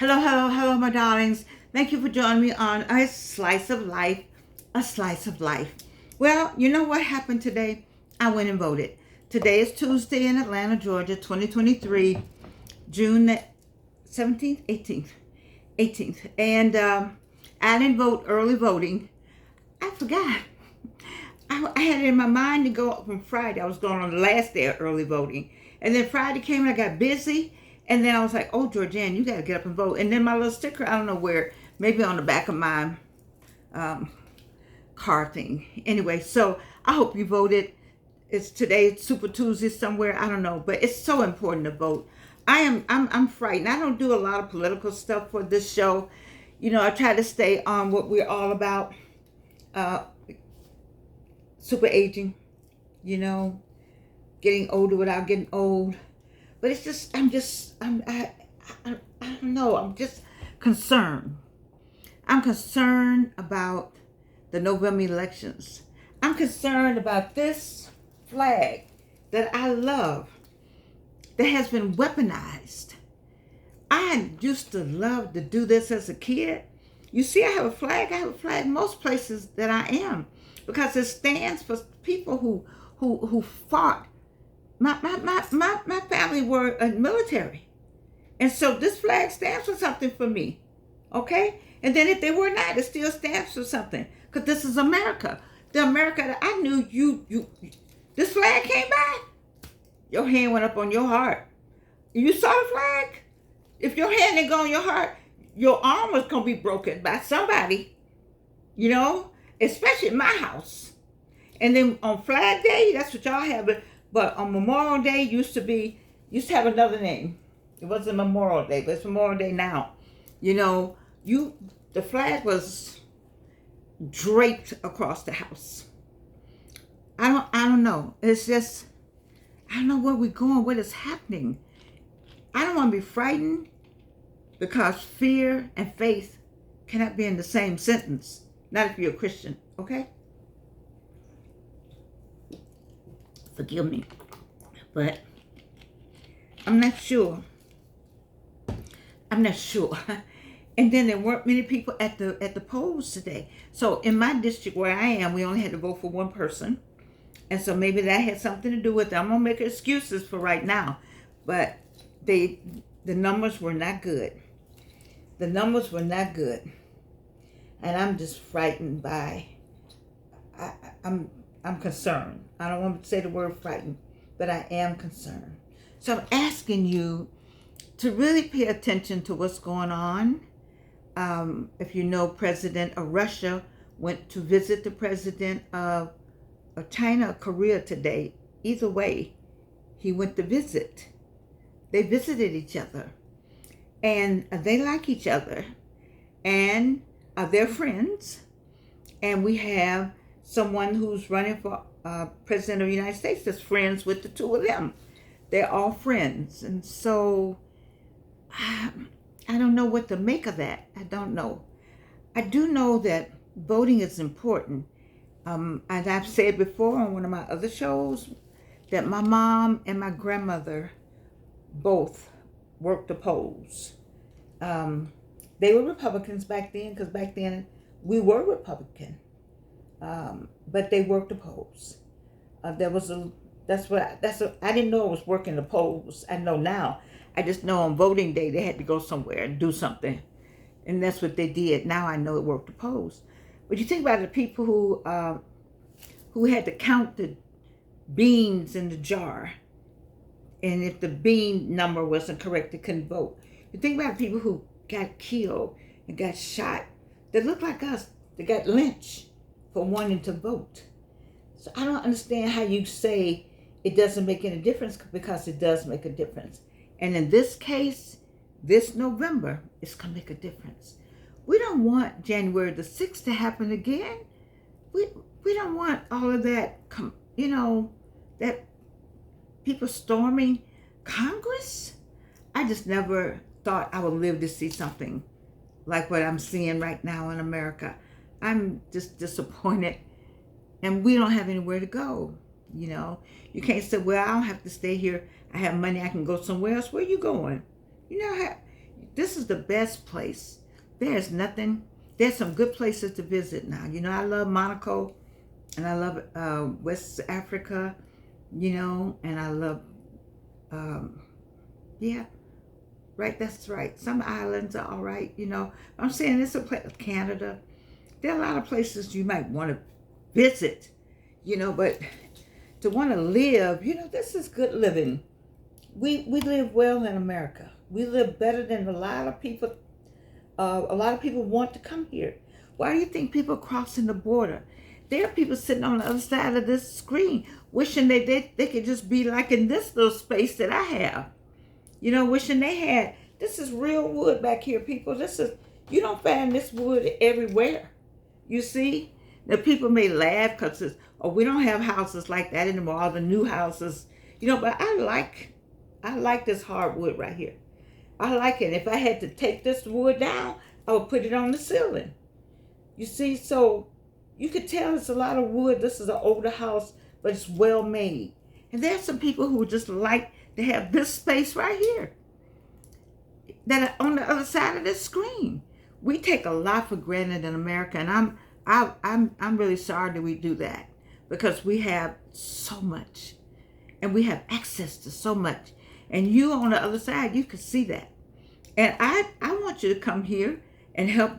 Hello, hello, hello, my darlings. Thank you for joining me on A Slice of Life, A Slice of Life. Well, you know what happened today? I went and voted. Today is Tuesday in Atlanta, Georgia, 2023, June 17th, 18th, 18th. And I didn't vote early voting. I forgot. I had it in my mind to go up on Friday. I was going on the last day of early voting. And then Friday came and I got busy. And then I was like, oh, Georgianne, you got to get up and vote. And then my little sticker, I don't know where, maybe on the back of my car thing. Anyway, so I hope you voted. It's today, Super Tuesday somewhere. I don't know. But it's so important to vote. I'm frightened. I don't do a lot of political stuff for this show. You know, I try to stay on what we're all about. Super aging, you know, getting older without getting old. But it's just, I don't know. I'm just concerned. I'm concerned about the November elections. I'm concerned about this flag that I love that has been weaponized. I used to love to do this as a kid. You see, I have a flag. I have a flag most places that I am because it stands for people who fought. My family were military. And so this flag stands for something for me. Okay? And then if they were not, it still stands for something. Because this is America. The America that I knew this flag came by. Your hand went up on your heart. You saw the flag? If your hand didn't go on your heart, your arm was going to be broken by somebody. You know? Especially in my house. And then on Flag Day, that's what y'all have. But on Memorial Day used to have another name. It wasn't Memorial Day, but it's Memorial Day now. You know, the flag was draped across the house. I don't know. It's just, I don't know where we're going, what is happening. I don't want to be frightened because fear and faith cannot be in the same sentence. Not if you're a Christian, okay? Forgive me, but I'm not sure. And then there weren't many people at the polls today. So in my district where I am, we only had to vote for one person. And so maybe that had something to do with it. I'm going to make excuses for right now. But the numbers were not good. The numbers were not good. And I'm just frightened by, I'm concerned. I don't want to say the word frightened, but I am concerned. So I'm asking you to really pay attention to what's going on. If you know, President of Russia went to visit the president of China or Korea today. Either way, he went to visit. They visited each other. And they like each other. And they're friends. And we have someone who's running for president of the United States that's friends with the two of them. They're all friends. And so I don't know what to make of that. I don't know. I do know that voting is important. As I've said before on one of my other shows, that my mom and my grandmother both worked the polls. They were Republicans back then, because back then we were Republican. But they worked the polls. I didn't know it was working the polls. I know now. I just know on voting day they had to go somewhere and do something. And that's what they did. Now I know it worked the polls. But you think about the people who had to count the beans in the jar. And if the bean number wasn't correct, they couldn't vote. You think about people who got killed and got shot that look like us. They got lynched for wanting to vote. So I don't understand how you say it doesn't make any difference, because it does make a difference. And in this case, this November, it's going to make a difference. We don't want January the 6th to happen again. We don't want all of that, that people storming Congress. I just never thought I would live to see something like what I'm seeing right now in America. I'm just disappointed. And we don't have anywhere to go, you know. You can't say, well, I don't have to stay here. I have money. I can go somewhere else. Where are you going? You know, This is the best place. There's nothing. There's some good places to visit now. You know, I love Monaco, and I love West Africa. You know, and I love, yeah, right. That's right. Some islands are all right. You know, I'm saying it's a place. Canada. There are a lot of places you might want to visit. You know, but to want to live, you know, this is good living. We live well in America. We live better than a lot of people. A lot of people want to come here. Why do you think people are crossing the border? There are people sitting on the other side of this screen wishing they could just be like in this little space that I have. You know, wishing they had. This is real wood back here, people. You don't find this wood everywhere. You see? Now, people may laugh because, oh, we don't have houses like that anymore, all the new houses. You know, but I like this hardwood right here. I like it. If I had to take this wood down, I would put it on the ceiling. You see, so you could tell it's a lot of wood. This is an older house, but it's well made. And there's some people who just like to have this space right here that are on the other side of this screen. We take a lot for granted in America, and I'm really sorry that we do that, because we have so much, and we have access to so much. And you on the other side, you can see that. And I want you to come here and help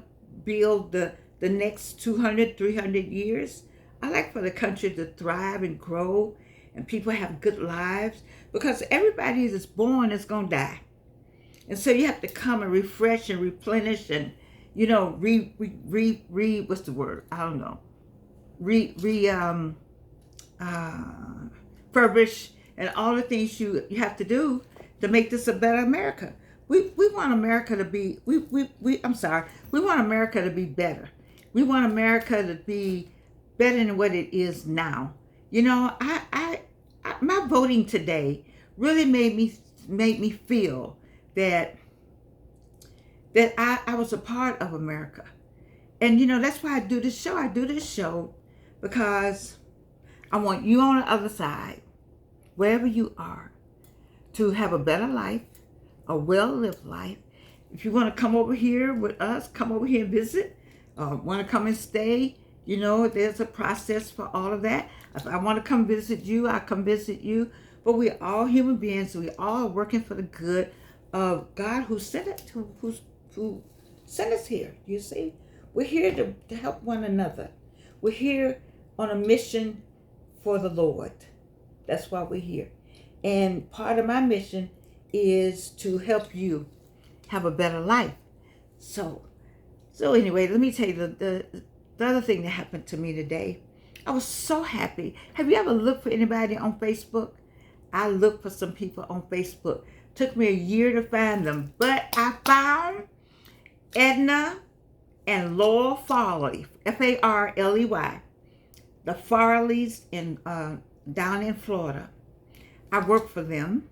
build the next 200, 300 years. I like for the country to thrive and grow and people have good lives, because everybody that's born is going to die. And so you have to come and refresh and replenish and, you know, what's the word? I don't know. Furbish and all the things you have to do to make this a better America. We want America to be, we want America to be better. We want America to be better than what it is now. You know, my voting today really made me feel that I was a part of America. And, you know, that's why I do this show. I do this show because I want you on the other side, wherever you are, to have a better life, a well-lived life. If you want to come over here with us, come over here and visit, want to come and stay, you know, there's a process for all of that. If I want to come visit you, I'll come visit you. But we're all human beings. We all working for the good of God who sent it who sent us here. You see, we're here to help one another. We're here on a mission for the Lord. That's why we're here. And part of my mission is to help you have a better life. So anyway, let me tell you the other thing that happened to me today. I was so happy. Have you ever looked for anybody on Facebook? I looked for some people on Facebook. Took me a year to find them, but I found Edna and Laura Farley, Farley, the Farleys down in Florida. I worked for them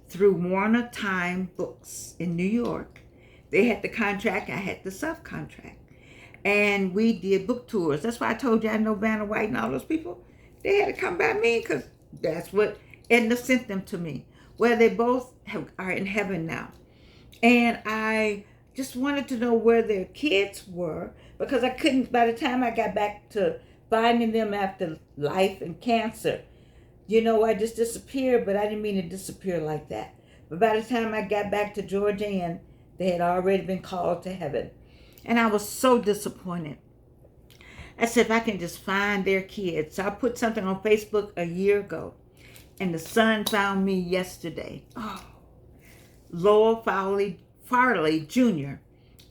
through Warner Time Books in New York. They had the contract, I had the subcontract. And we did book tours. That's why I told you I know Vanna White and all those people. They had to come by me because that's what Edna sent them to me. Well, they both are in heaven now. And I just wanted to know where their kids were, because I couldn't, by the time I got back to finding them after life and cancer, you know, I just disappeared, but I didn't mean to disappear like that. But by the time I got back to Georgia, they had already been called to heaven. And I was so disappointed. I said, if I can just find their kids. So I put something on Facebook a year ago, and the son found me yesterday. Oh, Lowell Farley Jr.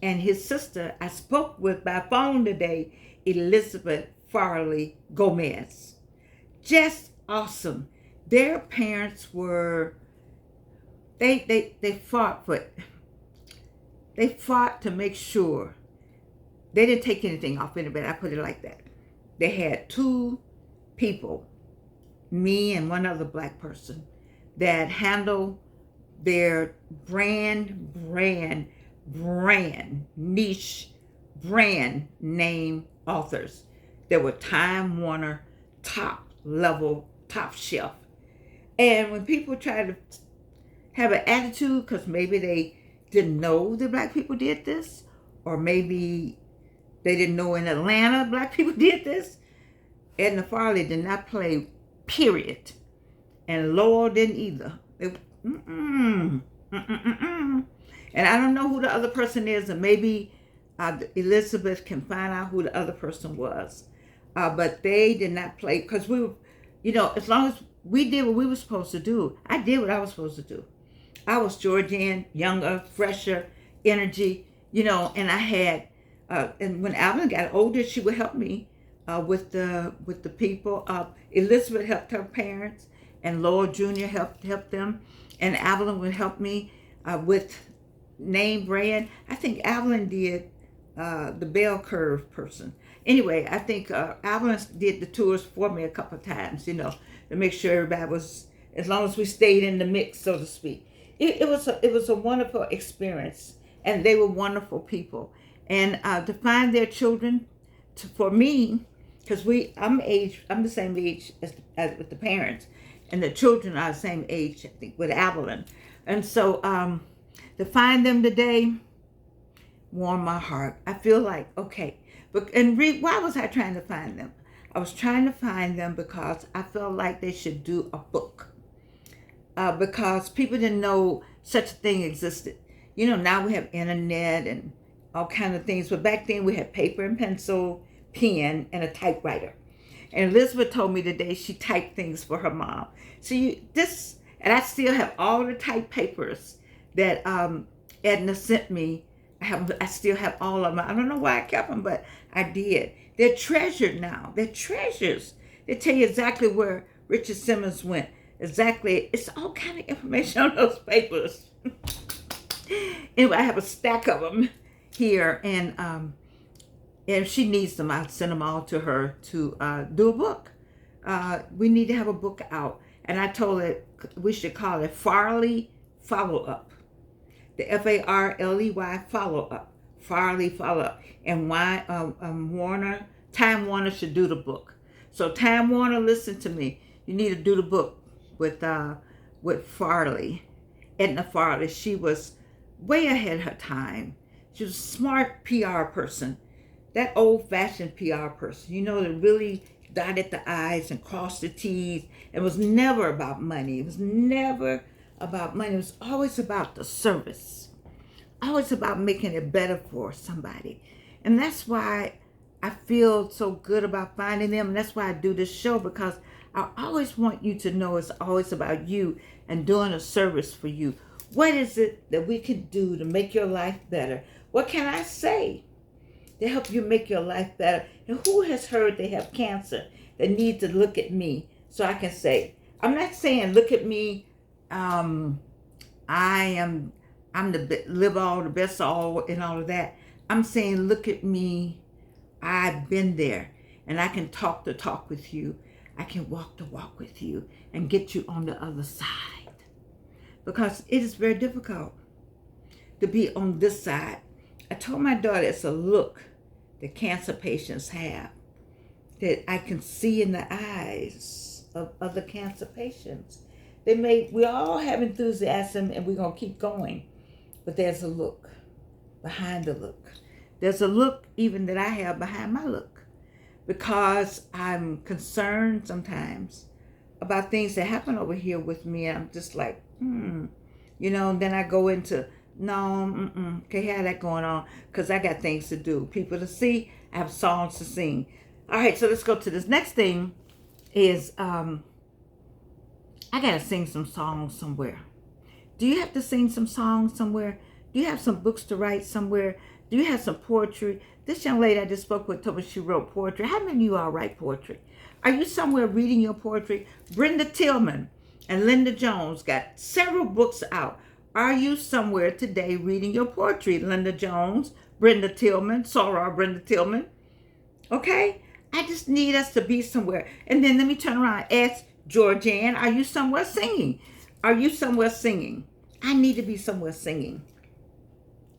and his sister I spoke with by phone today, Elizabeth Farley Gomez. Just awesome. Their parents were, they fought to make sure they didn't take anything off anybody. I put it like that. They had two people, me and one other black person, that handled their brand niche brand name authors that were Time Warner top shelf. And when people try to have an attitude because maybe they didn't know that black people did this, or maybe they didn't know in Atlanta black people did this. Edna Farley did not play, period. And Lowell didn't either. And I don't know who the other person is, and maybe Elizabeth can find out who the other person was. But they did not play, because we were, as long as we did what we were supposed to do, I did what I was supposed to do. I was Georgian, younger, fresher, energy, and I had, and when Alvin got older, she would help me with the people. Elizabeth helped her parents, and Lowell Jr. helped them, and Evelyn would help me with name brand. I think Evelyn did the bell curve person. Anyway, I think Evelyn did the tours for me a couple of times, to make sure everybody was, as long as we stayed in the mix, so to speak. It was a wonderful experience, and they were wonderful people. And to find their children, for me, because I'm the same age as with the parents, and the children are the same age, I think, with Evelyn. And so to find them today warmed my heart. I feel like, okay, why was I trying to find them? I was trying to find them because I felt like they should do a book. Because people didn't know such a thing existed. Now we have internet and all kind of things, but back then we had paper and pencil, pen, and a typewriter. And Elizabeth told me today she typed things for her mom. So and I still have all the typed papers that Edna sent me. I still have all of them. I don't know why I kept them, but I did. They're treasured now. They're treasures. They tell you exactly where Richard Simmons went. Exactly. It's all kind of information on those papers. Anyway, I have a stack of them here, and if she needs them, I'll send them all to her to do a book. We need to have a book out, and I told her we should call it Farley Follow Up. The Farley Follow Up. Farley Follow Up. And why Time Warner should do the book. So Time Warner, listen to me. You need to do the book with Farley, Edna Farley. She was way ahead of her time. She was a smart PR person, that old-fashioned PR person, that really dotted the I's and crossed the T's. It was never about money. It was never about money. It was always about the service, always about making it better for somebody. And that's why I feel so good about finding them. And that's why I do this show, because I always want you to know it's always about you and doing a service for you. What is it that we can do to make your life better? What can I say to help you make your life better? And who has heard they have cancer that need to look at me so I can say, I'm not saying look at me, I'm the live all the best all and all of that. I'm saying look at me, I've been there, and I can talk the talk with you. I can walk the walk with you and get you on the other side. Because it is very difficult to be on this side. I told my daughter it's a look that cancer patients have that I can see in the eyes of other cancer patients. We all have enthusiasm and we're going to keep going. But there's a look behind the look. There's a look even that I have behind my look. Because I'm concerned sometimes about things that happen over here with me. And I'm just like, and then I go into, no, can't have that going on because I got things to do. People to see, I have songs to sing. All right, so let's go to this next thing is, I got to sing some songs somewhere. Do you have to sing some songs somewhere? Do you have some books to write somewhere? Do you have some poetry? This young lady I just spoke with told me she wrote poetry. How many of you all write poetry? Are you somewhere reading your poetry? Brenda Tillman and Linda Jones got several books out. Are you somewhere today reading your poetry? Linda Jones, Brenda Tillman, Soror Brenda Tillman. Okay? I just need us to be somewhere. And then let me turn around and ask Georgianne, are you somewhere singing? Are you somewhere singing? I need to be somewhere singing.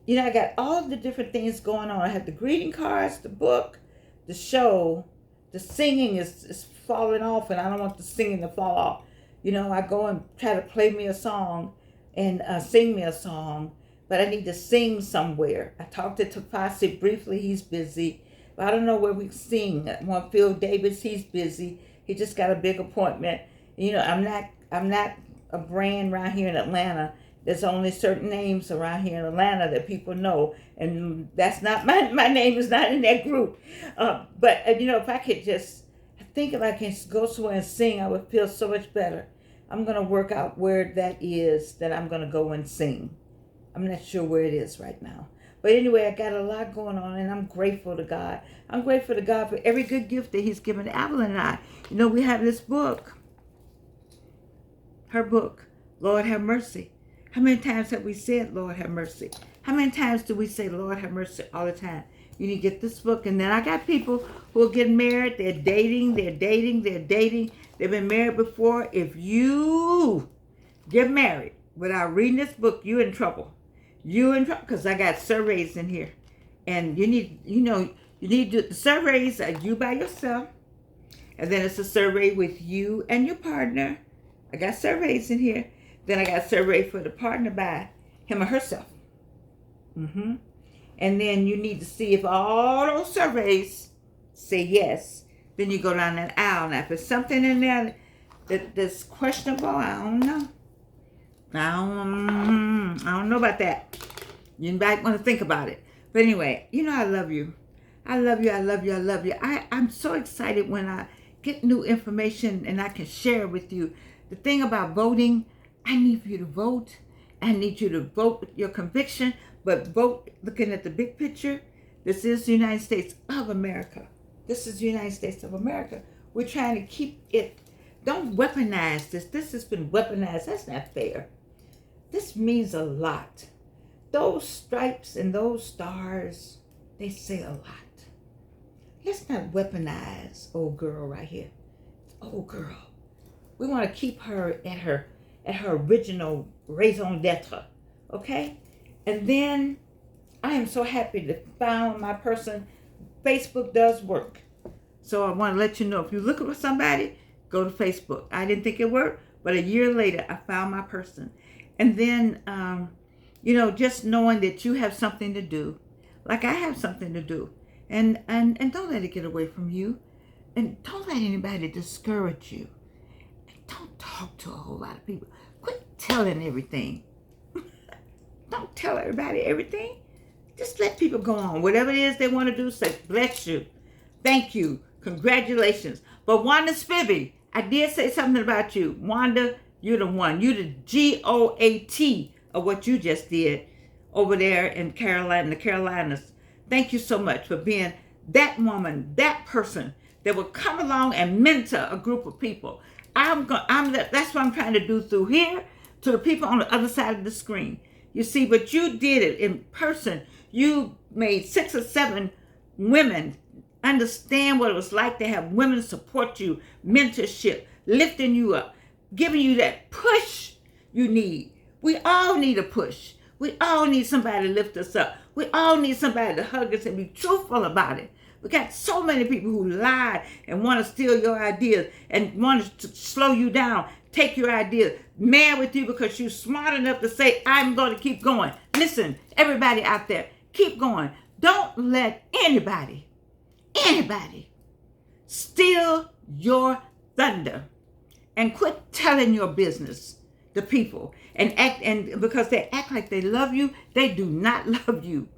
I got all the different things going on. I have the greeting cards, the book, the show. The singing is falling off, and I don't want the singing to fall off. I go and try to play me a song and sing me a song, but I need to sing somewhere. I talked to Tafasi briefly. He's busy. But I don't know where we sing. One Phil Davis, he's busy. He just got a big appointment. You know, I'm not a brand around here in Atlanta. There's only certain names around here in Atlanta that people know, and that's not my name is not in that group. But you know, if I could just think if I can go somewhere and sing, I would feel so much better. I'm gonna work out where that is that I'm gonna go and sing. I'm not sure where it is right now. But anyway, I got a lot going on, and I'm grateful to God. I'm grateful to God for every good gift that He's given Evelyn and I. You know, we have this book, her book, Lord Have Mercy. How many times have we said, Lord have mercy? How many times do we say, Lord have mercy all the time? You need to get this book. And then I got people who are getting married. They're dating. They've been married before. If you get married without reading this book, you're in trouble. You're in trouble because I got surveys in here. And you need to do the surveys are you by yourself. And then it's a survey with you and your partner. I got surveys in here. Then I got a survey for the partner by him or herself. And then you need to see if all those surveys say yes. Then you go down that aisle. Now, if there's something in there that's questionable, I don't know. I don't know about that. You might want to think about it. But anyway, you know I love you. I love you. I'm so excited when I get new information and I can share with you. The thing about voting, I need for you to vote. I need you to vote with your conviction, but vote looking at the big picture. This is the United States of America. This is the United States of America. We're trying to keep it. Don't weaponize this. This has been weaponized. That's not fair. This means a lot. Those stripes and those stars, they say a lot. Let's not weaponize old girl right here. Old girl. We want to keep her at her original raison d'etre, okay? And then I am so happy to find my person. Facebook does work. So I want to let you know, if you're looking for somebody, go to Facebook. I didn't think it worked, but a year later, I found my person. And then, just knowing that you have something to do, like I have something to do, and don't let it get away from you, and don't let anybody discourage you. Don't talk to a whole lot of people. Quit telling everything. Don't tell everybody everything. Just let people go on. Whatever it is they want to do, say, bless you. Thank you. Congratulations. But Wanda Spivey, I did say something about you. Wanda, you're the one. You're the GOAT of what you just did over there in the Carolinas. Thank you so much for being that woman, that person that will come along and mentor a group of people. That's what I'm trying to do through here to the people on the other side of the screen. You see, but you did it in person. You made 6 or 7 women understand what it was like to have women support you, mentorship, lifting you up, giving you that push you need. We all need a push. We all need somebody to lift us up. We all need somebody to hug us and be truthful about it. We got so many people who lie and want to steal your ideas and want to slow you down, take your ideas, mad with you because you're smart enough to say, I'm going to keep going. Listen, everybody out there, keep going. Don't let anybody steal your thunder, and quit telling your business to people and because they act like they love you, they do not love you.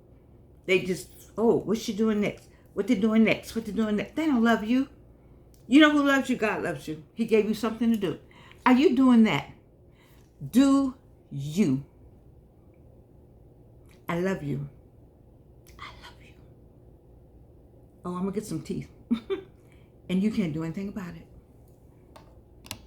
They just, what's she doing next? What they doing next? What they doing next? They don't love you. You know who loves you? God loves you. He gave you something to do. Are you doing that? Do you? I love you. I love you. Oh, I'm going to get some teeth. And you can't do anything about it.